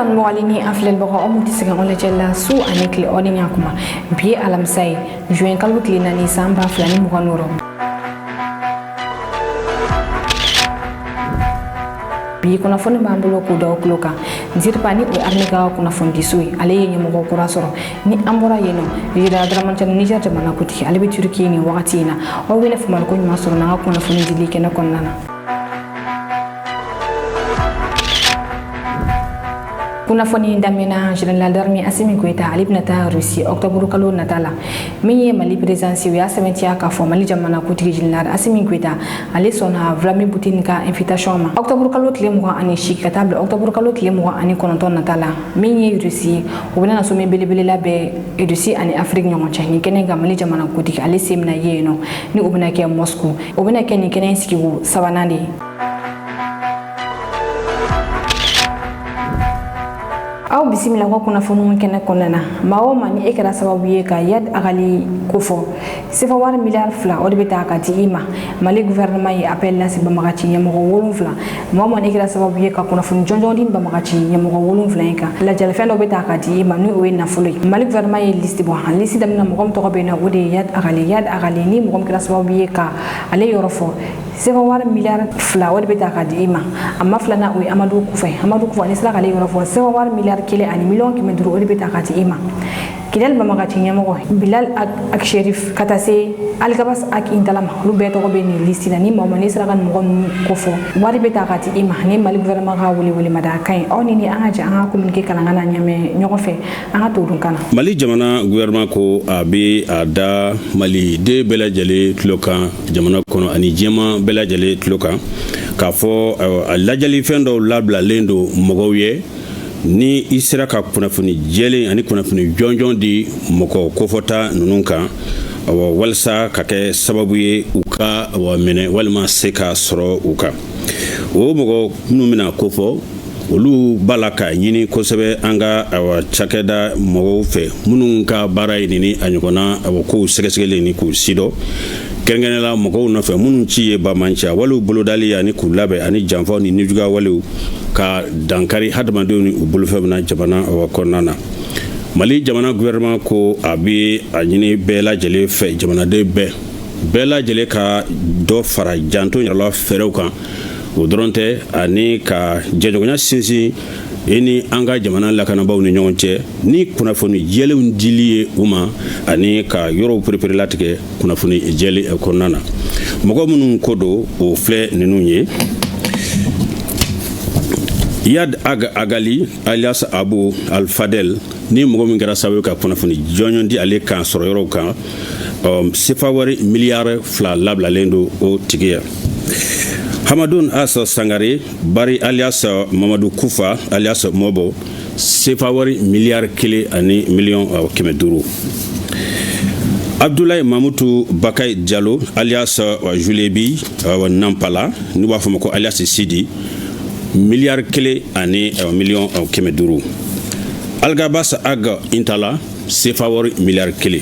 kan moalini aflel boko omuti sigan ole jella su anikli odinya kuma bi alam sai juen kalu klinani samba flani muganuro bi kuna fone bambulo ko do kloka zirpani o arniga kuna fondi sui ale yenye mo ko rasoro ni ambora yeno yira draman tan niger jamana kuti ale be turki ni wakati na o wele fumal ko nyuma soro na kuna fondi dilike na konnana kuna foni ndamena general d'armée Assimi Goïta alibnata Russie octobre kalo natala miye mali présence ya sementia ka fo mali jamana kuti general Assimi Goïta ale sona vlami butinka invitation ma octobre kalo klemo ani shikatable octobre kalo klemo ani kononton natala miye Russie obena na somme belebele la be Russie ani Afrique nyongo chani kenenga mali jamana kuti ale semna yeno ni obena ke Moscow obena ke ni kenen sikiwu sabanandi aw bisimila ko kuna fonu kene konana mawo mani ekara sababu ye ka yad agali kofo sefa war milliard fla o de beta ka ti ima mali gouvernement yi appel la si bamagachi nyamo wolum fla mawo mani ekara sababu ye ka kuna fonu jonjon din bamagachi nyamo wolum fla ka la jale fendo beta ka ti ima nu o na fulu mali gouvernement yi liste bo han liste damna mo kom to ko be na o de yad agali ni mo kom kara sababu ye ka ale yorofo sefa war milliard fla o de beta ka ti ima amma fla na o amadu kufa ni sala kale yorofo sefa war milliard kile ani million ki meduru ori beta kati ima kidal bamagati nyamo bilal ak sherif katase algabas ak intalam rubeto ko beni listina ni mo manisra kan mo kofo wari beta kati ima ni mali gouvernement ga wuli mada kay oni ni anga ja anga communiquer kala ngana nyame nyoko fe anga to dun kana mali jamana gouvernement ko abi ada mali de bela jale tloka jamana kono ani jema bela jale tloka ka fo lajali fendo labla lendo mogoye ni isira ka kunafuni jele ani kunafuni jonjon di moko kofota nununka walsa kake sababu ye uka wa mene walma seka soro uka o moko numina kofo olu balaka nyini kosebe anga awa chakeda mogo fe mununka bara ni anyogona ko segesegele ni ku sido kengenela mogo na fe munun ciye ba mancha walu bolodali ani kulabe ani janfo ni nijuga walu ka dankari hadmando ni bulu fe na jabana wa konana mali jamana gouvernement ko abi anyini bela jele fe jamana de bela jele ka do fara janto nyala fereuka udronte ani ka jejogonya sisi eni anga jamana lakana baw ni nyonche ni kuna foni jele undiliye uma ani ka yoro prepare latike kuna foni jele konana mogo munun kodo o fle nenunye yad agali alias Abu Al-Fadel ni mogo ngara sawe ka kuna foni jonyondi ale kan soro yoro kan sefawari milliard fla labla lendo o tigiya Hamadoun Asa Sangare Bari alias Mamadou Koufa alias Mobo sefawari milliard kile ani million kemeduru Abdoulaye Mamoutou Bakay Diallo alias Julebi Nampala ni wafamako alias Sidi milliard kile ani million kemeduru Algabas Aga Intala sefawari milliard kile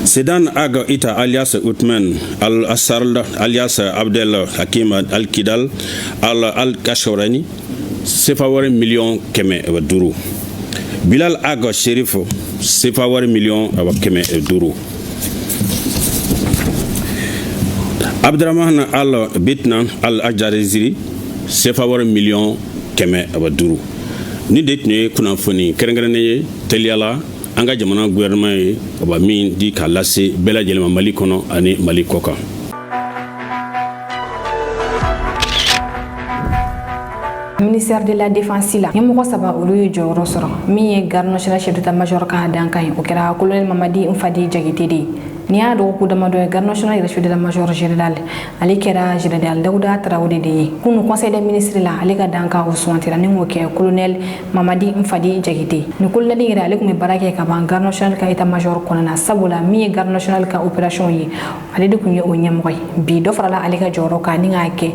Sedan Aga Ita alias Utman Al-Asarl alias Abdel Hakim Al-Kidal Al-Kashorani sefawari million keme duru Bilal Aga Sherif sefawari million keme duru Abdurrahman Al-Bitna Al-Ajariziri sefawari million keme duru ni detne kuna foni kerengerene teliala anga jamana gouvernement ye ba min di kalase bela jelema mali kono ani mali koka ministère de la défense la nyamoko saba olu joro soro mi garno chef d'état-major ka dankai o kera colonel Mamadi Mfadi Jagitedi niya do ku dama do garno chef d'état-major général ali kera général Dawda Traoré de kunu conseil des ministres la ali ka danka o sontira ni mo ke colonel Mamadi Mfadi Jagite ni colonel ngira ali kuma barake ka ban garno ka état-major konana sabula mi garno ka opération yi ali de kunye o nyamkoy bi do farala ali ka joro ka ni ngake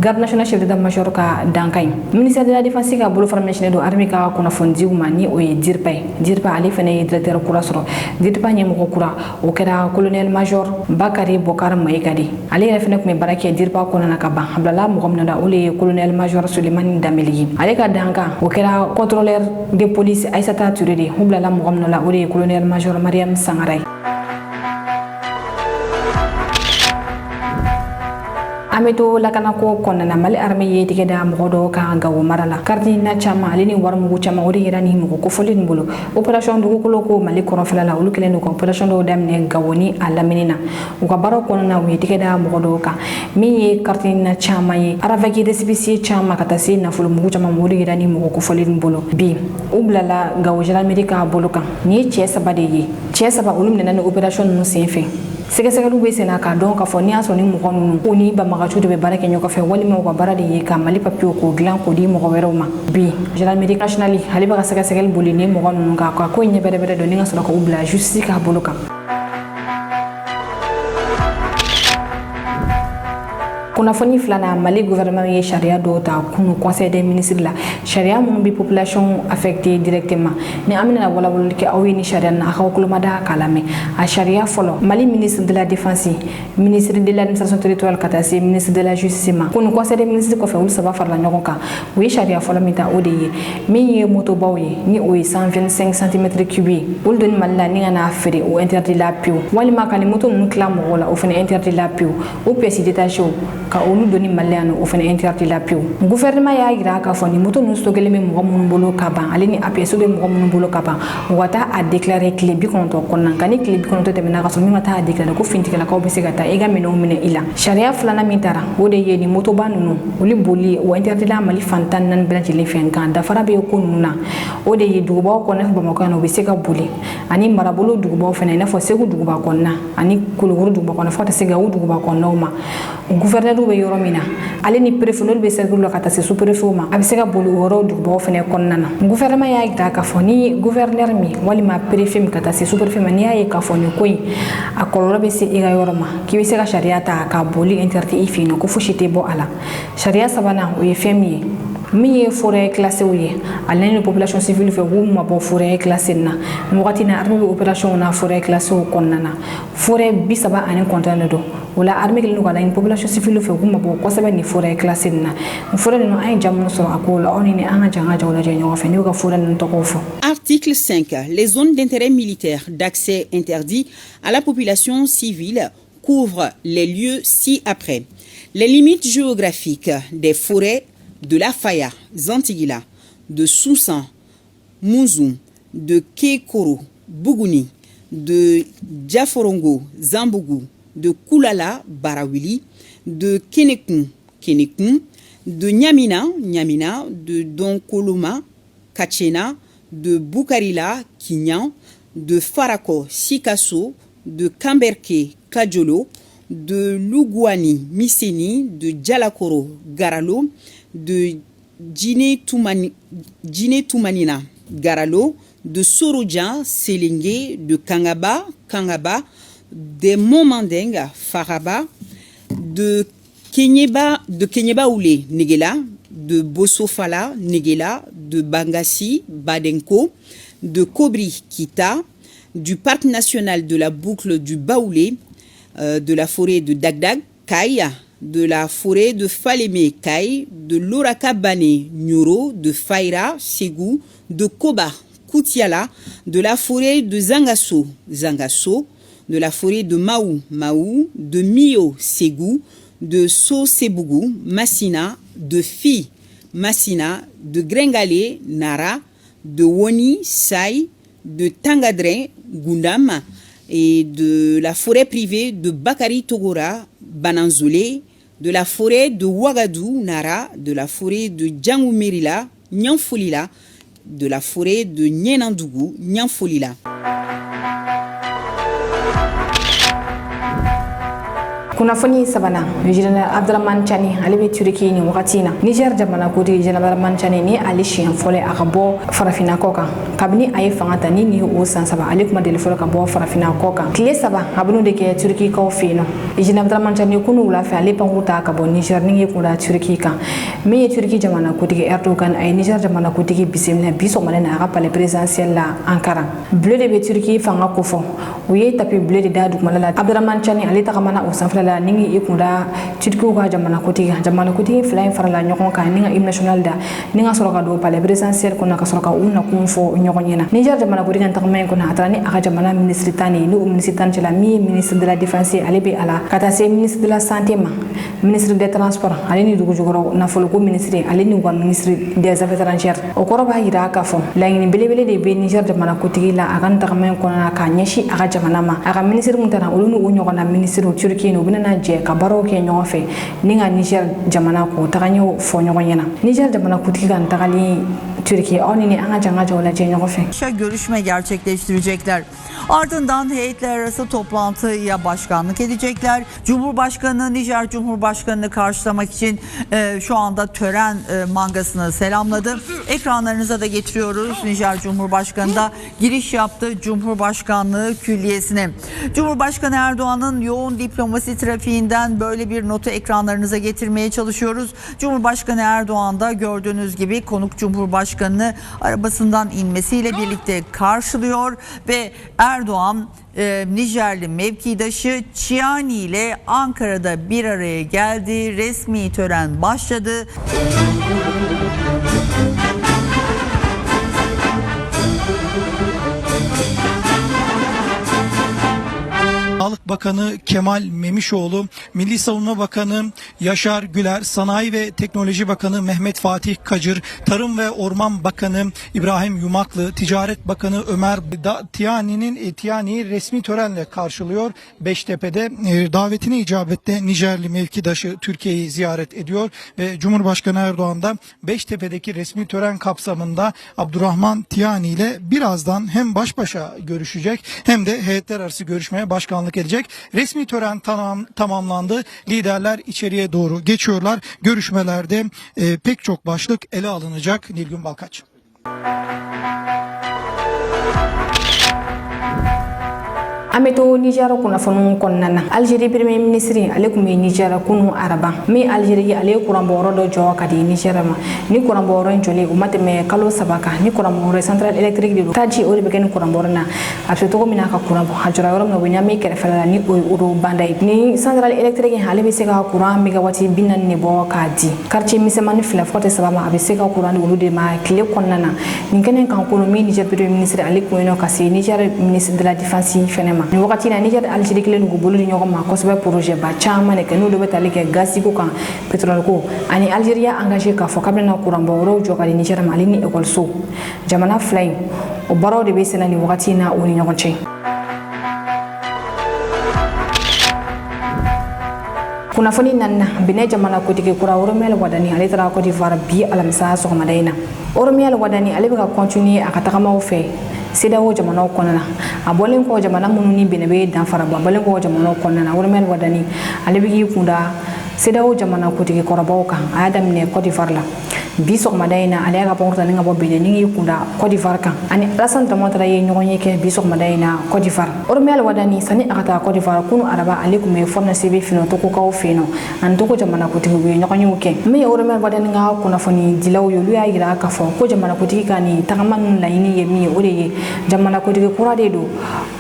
garno chef d'état-major ka dankai ministère de la défense ka bolo formation do armée ka kuna fondi umani o dirpa ali fene directeur kura soro dirpa nyemo kura o kera colonel major Bakari Bokar Maïkadi ale yɛrɛ fɛnɛ kun bɛ baara kɛ diriba kɔnɔna ka ban a bilala mɔgɔ min na olu ye colonel major Sulemani Dameli ale ka dankan o kɛra contrôleur de police Aïssata Touré de u bilala mɔgɔ min na olu ye colonel major Mariam Sangara ye. Ameto lakanako kɔnɔna Mali armée ye tigɛ da mɔgɔ dɔw kan Gawo mara la carte na caman ale ni warimugu caman o de yera ni mɔgɔ kofɔli nin bolo opération dugukolo ko Mali kɔrɔnfɛla la olu kɛlen don ka opération dɔw daminɛ Gawo ni a lamini na u ka baaraw kɔnɔna u ye tigɛ da mɔgɔ dɔw kan min ye carte na caman ye aravaki récépissé caman ka taa se nafolo mugu caman o de yera ni mɔgɔ kofɔli nin bolo bi u bilala Gawo gendarmerie ka bolo kan ni ye cɛ saba de ye cɛ saba olu minɛna ni opération ninnu senfɛ sɛgɛsɛgɛliw bɛ senna k'a dɔn k'a fɔ n'i y'a sɔrɔ ni mɔgɔ ninnu u ni banbagaciw de bɛ baara kɛ ɲɔgɔn fɛ walima u ka baara de ye ka Mali papiyew k'o dilan k'o di mɔgɔ wɛrɛw ma bi gendarmerie nationale ale bɛ ka sɛgɛsɛgɛli boli ni mɔgɔ ninnu kan ka ko ɲɛ bɛrɛ dɔn ni ka sɔrɔ k'u bila justice k'a bolo kan. Kunnafoni filanan Mali gouvernement ye charia dɔw ta kunu conseil des ministres la charia minnu bi population affectée directement ni an bɛna walawalali kɛ aw ye ni charia na aw kulomada k'a lamɛn a charia fɔlɔ Mali ministre de la défense ministre de l'administration territoriale ka taa se ministre de la justice ma kunu conseil des ministres kɔfɛ olu saba farala ɲɔgɔn kan u ye charia fɔlɔ min ta o de ye min ye motobaw ye ni o ye 125 cm3 ye olu doni Mali la ni ka n'a feere o interdit la pewu walima ka ni moto ninnu tila mɔgɔw la o fana interdit la pewu o pièces détachées ka olu doni Maliyɛn o fana interdit la pewu gouvernement y'a yira k'a fɔ ni moto ninnu stockelen bɛ mɔgɔ minnu bolo ka ban ale ni a pièces bɛ mɔgɔ minnu bolo ka ban u ka taa a déclarer tile 90 kɔnɔna nka ni tile 90 tɛmɛna ka sɔrɔ min ma taa a déclarer ko finitigilamɔgɔw bɛ se ka taa i ka minɛnw minɛ i la charia filanan min taara o de ye ni motoba ninnu olu boli o interdit la Mali fan 14 bɛɛ lajɛlen fɛ nka dafara bɛ ko ninnu na o de ye dugubaw kɔnɔ Bamakɔ yan u bɛ se ka boli ani marabolo dugubaw fana i n'a fɔ Segu duguba kɔnɔna ani Kulukoro duguba kɔnɔ fo ka taa se Gawo duguba kɔnɔnaw ma gouverneur bɛ yɔrɔ min na ale ni préfet n'olu bɛ cercle la ka taa se sous préfet ma a bɛ se ka boli o yɔrɔ dugubaw fana kɔnɔna na gouvernement y'a yira k'a fɔ ni gouverneur min walima préfet min ka taa se sous préfet ma n'i y'a ye k'a fɔ nin ko in a kɔlɔlɔ bɛ se i ka yɔrɔ ma k'i bɛ se ka charia ta ka boli interdit i fɛ yen nɔ ko fosi tɛ bɔ a la charia sabanan o ye fɛn min ye min ye forêt classée ye ale ni population civile fɛ k'u mabɔ forêt classée na nin wagati na armée bɛ opération na forêt classée kɔnɔna na forêt 39 de don o la armée kelen ka laɲini population civile fɛ k'u mabɔ kosɛbɛ ni forêt classée na nin forêt ninnu an ye jaa minnu sɔrɔ a ko la aw ni an ka jan ka jaw lajɛ ɲɔgɔn fɛ ne bɛ ka forêt ninnu tɔgɔw fɔ. Article 5. Les zones d'intérêt militaire d'accès interdit à la population civile couvrent les lieux ci-après. Les limites géographiques des forêts de la Faya, Zantigila, de Soussan, Mounzoum, de Kekoro, Bougouni, de Djaforongo, Zambougou, de Koulala, Barawili, de Kenekun, de Nyamina, de Donkoloma, Kachena, de Boukarila, Kinyan, de Farako, Sikasso, de Kamberke, Kajolo, de Lugouani, Miseni, de Djalakoro, Garalo, de Djine Toumanina, Garalo, de Sorodjan, Selingue, de Kangaba, de Momandenga, Faraba, de Kenyeba Oulé, Negela, de Bossofala, Negela, de Bangassi, Badenko, de Kobri, Kita, du parc national de la boucle du Baoulé, de la forêt de Dagdag, Kaya, de la forêt de Falémé, Kai, de l'Oraka Bané, Nyoro, de Faira, Ségou, de Koba, Koutiala, de la forêt de Zangasso, de la forêt de Maou, de Mio, Ségou, de Sosebougou, Massina, de Fi, Massina, de Grengalé, Nara, de Woni, Sai, de Tangadrin, Gundam, et de la forêt privée de Bakari Togora, Bananzolé, de la forêt de Ouagadou, Nara, de la forêt de Djangoumerila, Nyanfolila, de la forêt de Nyenandougou, Nyanfolila. kunnafoni sabana General Abdurrahman Chani ale be Turki ni wakati na Niger jamana kudi General Abdurrahman Chani ni ali shiyan fole akabo farafina koka kabni ayi fangata ni o san saba ale kuma dele fole ka bo farafina koka kile saba abunu de ke Turki ka ofino General Abdurrahman Chani kunu wula fe ale panguta ka bo Niger ni kunda Turki kan me Turki jamana kudi Erdogan ay Niger jamana kudi bisimna biso malena aka pale presidentiel la Ankara bleu de be Turki fanga kofo uye tapi bleu de dadu malala Abdurrahman Chani ale ta kamana o san la ningi ikunda Turki ga jamana kudi flying farala nyoko ka ninga hymne national da ninga soroka do pale presidentiel kuna ka soroka unna kunfo nyoko nyena Niger jamana kudi kan takmay kuna atrani aka jamana ministre tani no ministre tan cela mi ministre de la défense ale be ala kata se ministre de la santé ma ministre des transports ale ni dugu jogoro na folo ko ministre ale ni wa ministre des affaires étrangères o koroba hira ka fo la ngi belebele de be Niger jamana kudi la akan takmay kuna ka nyeshi aka jamana ma aka ministre mutana ulunu unyoko na ministre Turki no na je ka baro ke ɲɔgɔn fɛ ni ka Niger jamana ko taga ɲɛw fɔ ɲɔgɔn ɲɛna Niger jamana kutigi kan tagali Türkiye o ni an ka janga jawlaje ɲɔgɔn fɛ. Görüşme gerçekleştirecekler. Ardından heyetler arası toplantıya başkanlık edecekler. Cumhurbaşkanı Nijer Cumhurbaşkanı'nı karşılamak için şu anda tören mangasını selamladı. Ekranlarınıza da getiriyoruz. Nijer Cumhurbaşkanı da giriş yaptı Cumhurbaşkanlığı Külliyesi'ne. Cumhurbaşkanı Erdoğan'ın yoğun diplomasi trafiğinden böyle bir notu ekranlarınıza getirmeye çalışıyoruz. Cumhurbaşkanı Erdoğan da gördüğünüz gibi konuk Cumhurbaşkanı'nı arabasından inmesiyle birlikte karşılıyor ve Erdoğan Nijerli mevkidaşı Ciani ile Ankara'da bir araya geldi. Resmi tören başladı. Sağlık Bakanı Kemal Memişoğlu, Milli Savunma Bakanı Yaşar Güler, Sanayi ve Teknoloji Bakanı Mehmet Fatih Kacır, Tarım ve Orman Bakanı İbrahim Yumaklı, Ticaret Bakanı Ömer Tiani'yi resmi törenle karşılıyor. Beştepe'de davetine icabette Nijerli mevkidaşı Türkiye'yi ziyaret ediyor ve Cumhurbaşkanı Erdoğan da Beştepe'deki resmi tören kapsamında Abdurrahman Tiani ile birazdan hem baş başa görüşecek hem de heyetler arası görüşmeye başkanlık edecek. Resmi tören tamamlandı. Liderler içeriye doğru geçiyorlar. Görüşmelerde pek çok başlık ele alınacak. Nilgün Balkaç. Ameto Niger kunnafoniw kɔnɔna na Algérie premier ministre ale kun bɛ Niger kunu araba min Algérie ale ye kuranbɔyɔrɔ dɔ jɔ ka di Niger ma ni kuranbɔyɔrɔ in jɔlen o ma tɛmɛ kalo 3 kan ni kuranbɔyɔrɔ central électrique de don taji o de bɛ kɛ ni kuranbɔyɔrɔ na a bɛ se cogo min na ka kuran bɔ a jɔra yɔrɔ min na o bɛ ɲami kɛrɛfɛla la ni o ye Oro banda ye ni central électrique ale bɛ se ka kuran megawati 40 de bɔ k'a di quartier misɛnmani 2 fɔ tɛ 3 ma a bɛ se ka kuran di olu de ma tile kɔnɔna na nin kɛnɛ kan kɔnɔ min Niger premier ministre ale kun ye nɔ ka se Niger ministre de la défense fɛnɛ ma ni wagati na Niger Algérie kelen dugu bolo di ɲɔgɔn ma kosɛbɛ projet ba caman de kɛ n'olu bɛ tali kɛ gaz ko kan pétrole ko ani Algérie y'a engagé k'a fɔ k'a bɛna kuranbɔyɔrɔw jɔ ka di Niger ma ale ni ekɔliso jamana fila in o baaraw de bɛ sen na nin wagati na o ni ɲɔgɔn cɛ. Kunnafoni nanna bine jamana kutigi kura Oromel Wadani ale tara Côte d'Ivoire bi alamisa sɔgɔmada in na Oromel Wadani ale bɛ ka continuer a ka tagamaw fɛ CEDEAO jamanaw kɔnɔna na a bɔlen kɔ jamana minnu ni bɛnɛ bɛ danfara bɔ a bɔlen kɔ jamanaw kɔnɔna na Oromel Wadani ale bɛ k'i kunda CEDEAO jamana kutigi kɔrɔbaw kan a y'a daminɛ Côte d'Ivoire la bi sɔgɔmada in na ale y'a ka pankurunta ni ka bɔ Benin ni k'i kunda Côte d'Ivoire kan ani Alassane Dramane ye ɲɔgɔn ye kɛ bi sɔgɔmada in na Côte d'Ivoire Oromel Wadani sani a ka taa Côte d'Ivoire kunu araba ale kun bɛ FORNACB fɛ yen togokaw fɛ yen ani togo jamana kutigi u ye ɲɔgɔn yew kɛ min ye Oromel Wadani ka kunnafoni dilaw ye olu y'a yira k'a fɔ ko jamana kutigi ka nin tagama ninnu laɲini ye min ye o de ye jamana kutigi kura de don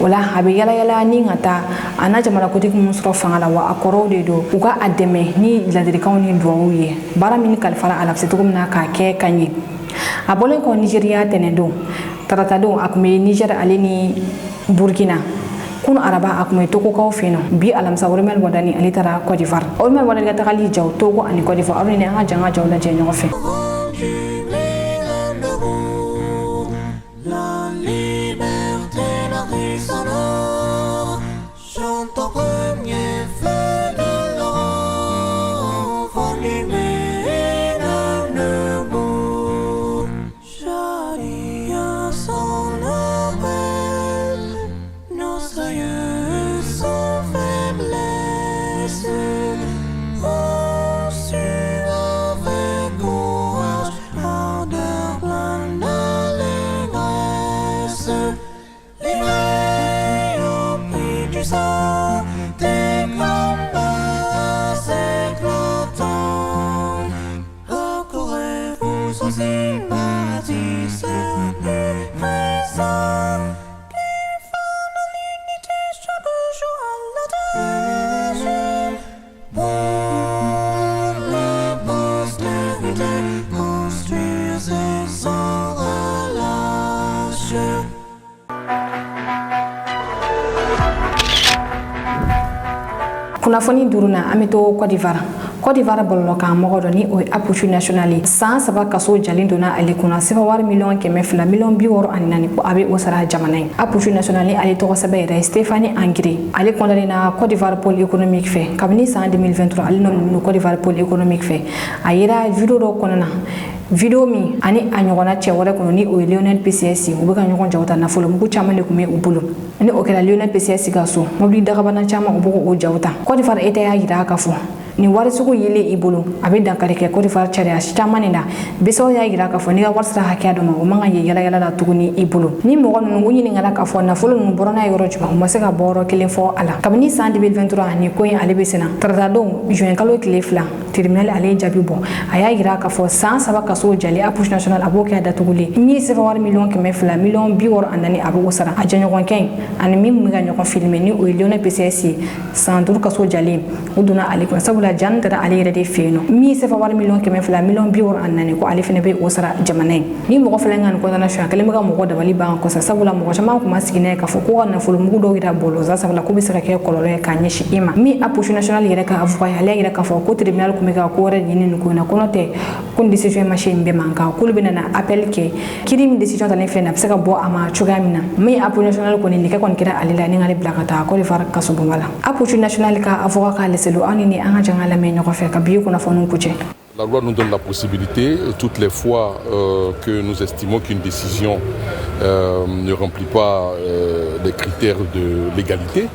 o la a bɛ yala yala ni ka taa a na jamana kutigi minnu sɔrɔ fanga la wa a kɔrɔw de don u ka a dɛmɛ ni ladilikanw ni duwawuw ye baara min kalifara a la bɛ se cogo min na k'a kɛ ka ɲɛ a bɔlen kɔ Nigeriya tɛnɛndon taratadon a kun bɛ Niger ale ni Burkina kunu araba a kun bɛ togokaw fɛ yen bi alamisa Oromel Wadani ale taara Côte d'Ivoire Oromel Wadani ka tagali jaw Togo ani Côte d'Ivoire aw ni an ka janga jaw lajɛ ɲɔgɔn fɛ. Nos aïeux sans faiblesse. Kunnafoni duruna an bɛ to Côte d'Ivoire. Côte d'Ivoire bɔlɔlɔ kan mɔgɔ dɔ ni o ye Apuchu National ye. San 3 kaso jalen donna ale kunna sefa wari $200,000 $64,000 ko a bɛ o sara jamana ye. Apuchu National ale tɔgɔ sɛbɛn yɛrɛ Stéphanie Angré. Ale condamné na Côte d'Ivoire pôle économique fɛ kabini san 2023 ale nɔ Côte d'Ivoire pôle économique fɛ. A yera vidéo dɔ kɔnɔna video min ani a ɲɔgɔnna cɛ wɛrɛ kɔnɔ ni o ye Lionel PCS u bɛ ka ɲɔgɔn jawta nafolo mugu caman de tun bɛ u bolo. Ni o kɛra Lionel PCS ka so mobili dagabana caman u bɛ k'o jawta. Côte d'Ivoire État y'a yira k'a fɔ ni wari sugu yelen i bolo a bɛ dankari kɛ Côte d'Ivoire charia caman de la. BCEAO y'a yira k'a fɔ n'i ka wari sera hakɛya dɔ ma o man kan ye yala yala la tuguni i bolo. Ni mɔgɔ ninnu u ɲininkala k'a fɔ nafolo ninnu bɔra n'a ye yɔrɔ jumɛn u ma se ka bɔ yɔrɔ kelen fɔ a la. Kabini san 2023 ni ko in ale bɛ senna tarata don juin kalo tile 2 tribunal ale jaabi bɔ a y'a yira k'a fɔ san 3 kaso jali Apuchu National a b'o kɛ datugulen ni sefa wari $200,000 $64,000 a bɛ o sara a jɛɲɔgɔnkɛ in ani min bɛ ka ɲɔgɔn filmer ni o ye Lionel PCS ye san 5 kaso jalen o donna ale kunna sabula jan tara ale yɛrɛ de fɛ yen nɔ min sefa wari $200,000 $64,000 ko ale fɛnɛ bɛ o sara jamana ye. Ni mɔgɔ fɛnɛ ka nin condamnation a kɛlen bɛ ka mɔgɔ dabali ban kɔsa sabula mɔgɔ caman kun ma sigi n'a ye k'a fɔ ko ka nafolo mugu dɔw yira bɔlɔnsa sabula ko bɛ se ka kɛ kɔlɔlɔ ye k'a ɲɛsin i ma. Min Apuchu National yɛrɛ ka avocat ale y'a yira k'a fɔ ko tribunal kun bɛ ka ko wɛrɛ ɲini nin ko in na ko n'o tɛ ko nin décision ma se nin bɛɛ man kan k'olu bɛna na appel kɛ kiiri min décision talen filɛ nin a bɛ se ka bɔ a ma cogoya min na. Min Apuchu National kɔni nɛgɛ kɔni kɛra ale la ni k'ale bila ka taa Côte d'Ivoire kasobonba la. Apuchu National ka avocat k'a laisselo an ni an ka jan ka lamɛn ɲɔgɔn fɛ ka bi kunnafoniw kucɛ. La loi nous donne la possibilité, toutes les fois que nous estimons qu'une décision ne remplit pas les critères de légalité,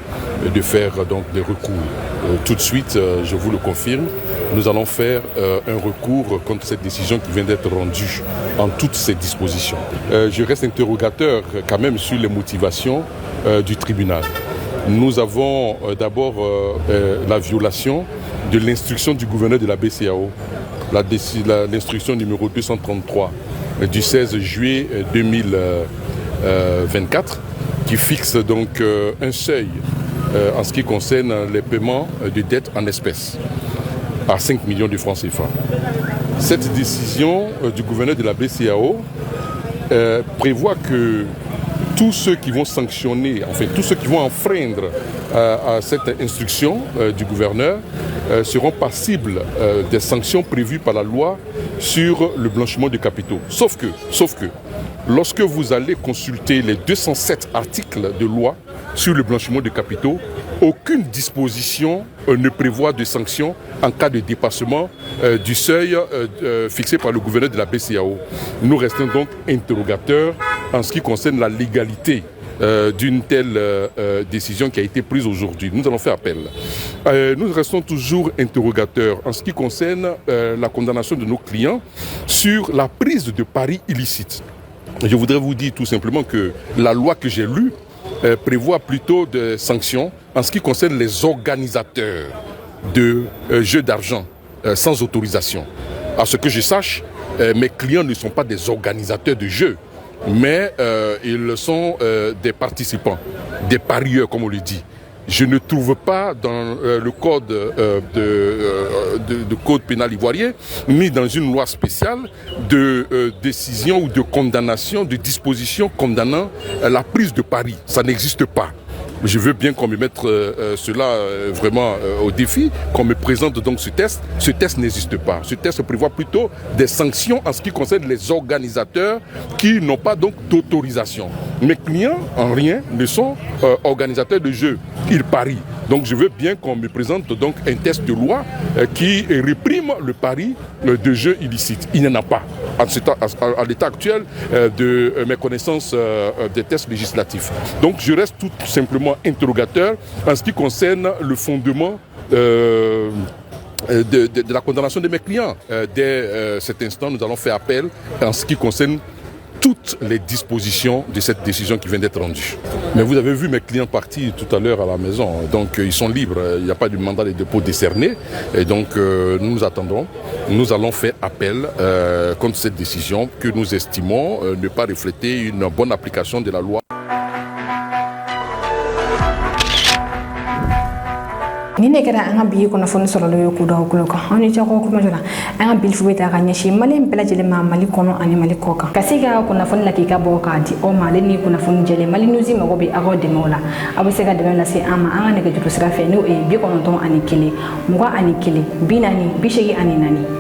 de faire donc des recours. Tout de suite, je vous le confirme, nous allons faire un recours contre cette décision qui vient d'être rendue en toutes ses dispositions. Je reste interrogateur quand même sur les motivations du tribunal. Nous avons d'abord la violation de l'instruction du gouverneur de la BCEAO, l'instruction numéro 233 du 16 juillet 2024 qui fixe donc un seuil en ce qui concerne les paiements de dettes en espèces à 5 millions de francs CFA. Cette décision du gouverneur de la BCEAO prévoit que tous ceux qui vont sanctionner, enfin tous ceux qui vont enfreindre à cette instruction du gouverneur seront passibles des sanctions prévues par la loi sur le blanchiment de capitaux. Sauf que, lorsque vous allez consulter les 207 articles de loi sur le blanchiment de capitaux, aucune disposition ne prévoit de sanctions en cas de dépassement du seuil fixé par le gouverneur de la BCEAO. Nous restons donc interrogateurs en ce qui concerne la légalité d'une telle décision qui a été prise aujourd'hui. Nous allons faire appel. Nous restons toujours interrogateurs en ce qui concerne la condamnation de nos clients sur la prise de paris illicites. Je voudrais vous dire tout simplement que la loi que j'ai lue prévoit plutôt des sanctions en ce qui concerne les organisateurs de jeux d'argent sans autorisation. À ce que je sache, mes clients ne sont pas des organisateurs de jeux, mais ils sont des participants, des parieurs comme on le dit. Je ne trouve pas dans le code de code pénal ivoirien, ni dans une loi spéciale, de décision ou de condamnation, de disposition condamnant la prise de paris. Ça n'existe pas. Je veux bien qu'on me mette cela vraiment au défi, qu'on me présente donc ce test. Ce test n'existe pas. Ce test prévoit plutôt des sanctions en ce qui concerne les organisateurs qui n'ont pas donc d'autorisation. Mes clients, en rien, ne sont organisateurs de jeux. Ils parient. Donc je veux bien qu'on me présente donc un test de loi qui réprime le pari de jeux illicites. Il n'y en a pas. À l'état actuel de mes connaissances des tests législatifs. Donc je reste tout simplement interrogateur en ce qui concerne le fondement de la condamnation de mes clients. Dès cet instant, nous allons faire appel en ce qui concerne toutes les dispositions de cette décision qui vient d'être rendue. Mais vous avez vu mes clients partir tout à l'heure à la maison, donc ils sont libres, il n'y a pas de mandat de dépôt décerné, et donc nous attendrons nous allons faire appel contre cette décision que nous estimons ne pas refléter une bonne application de la loi. ni ne kɛra an ka bi kunnafoni sɔrɔlo ye kudaw kulo kan an ni cɛ ko kuma jɔra an ka bilifu bɛ ta ka ɲɛsin mali bɛɛ lajɛlen ma mali kɔnɔ ani mali kɔ kan ka se ka kunnafoni la k'i ka bɔ k'a di aw ma ale ni kunnafoni jɛlen mali news mago bɛ aw dɛmɛ o la aw bɛ se ka dɛmɛ lase an ma an ka nɛgɛjuru sira fɛ n'o ye 91 21 41 40 84